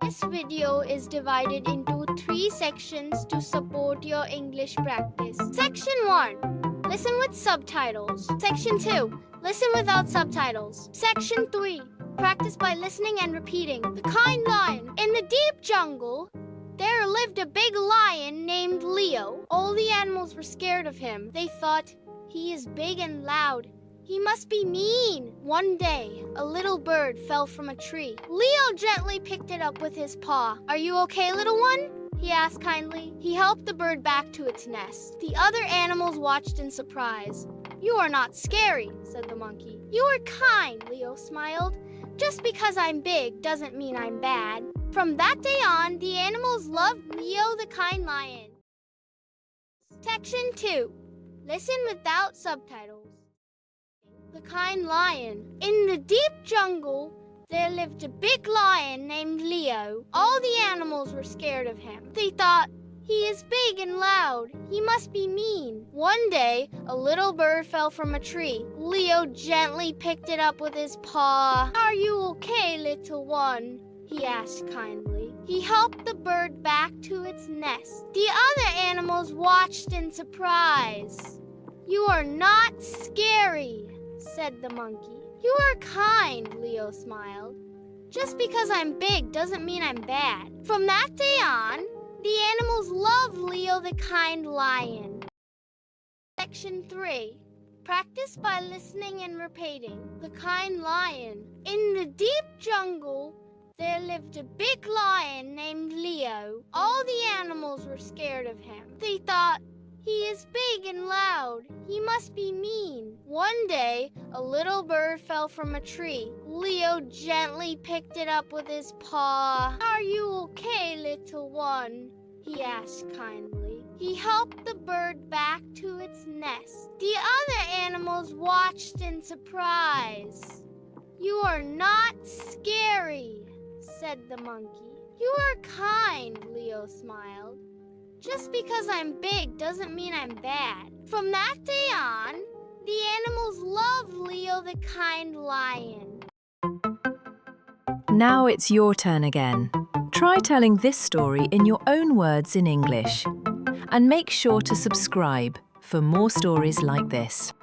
This video is divided into 3 sections to support your English practice. Section 1. Listen with subtitles. Section 2. Listen without subtitles. Section 3. Practice by listening and repeating. The Kind Lion. In the deep jungle, there lived a big lion named Leo. All the animals were scared of him. They thought, he is big and loud. He must be mean. One day, a little bird fell from a tree. Leo gently picked it up with his paw. Are you okay, little one? He asked kindly. He helped the bird back to its nest. The other animals watched in surprise. You are not scary, said the monkey. You are kind, Leo smiled. Just because I'm big doesn't mean I'm bad. From that day on, the animals loved Leo the Kind Lion. Section 2. Listen without subtitles. The Kind Lion. In the deep jungle, there lived a big lion named Leo. All the animals were scared of him. They thought, he is big and loud. He must be mean. One day, a little bird fell from a tree. Leo gently picked it up with his paw. Are you okay, little one? He asked kindly. He helped the bird back to its nest. The other animals watched in surprise. You are not scary, said the monkey. You are kind, Leo smiled. Just because I'm big doesn't mean I'm bad. From that day on, the animals loved Leo the Kind Lion. Section 3. Practice by listening and repeating. The Kind Lion. In the deep jungle, there lived a big lion named Leo. All the animals were scared of him. They thought, he is big and loud. He must be mean. One day, a little bird fell from a tree. Leo gently picked it up with his paw. Are you okay, little one? He asked kindly. He helped the bird back to its nest. The other animals watched in surprise. You are not scary, said the monkey. You are kind, Leo smiled. Just because I'm big doesn't mean I'm bad. From that day on, the animals loved Leo the Kind Lion. Now it's your turn again. Try telling this story in your own words in English. And make sure to subscribe for more stories like this.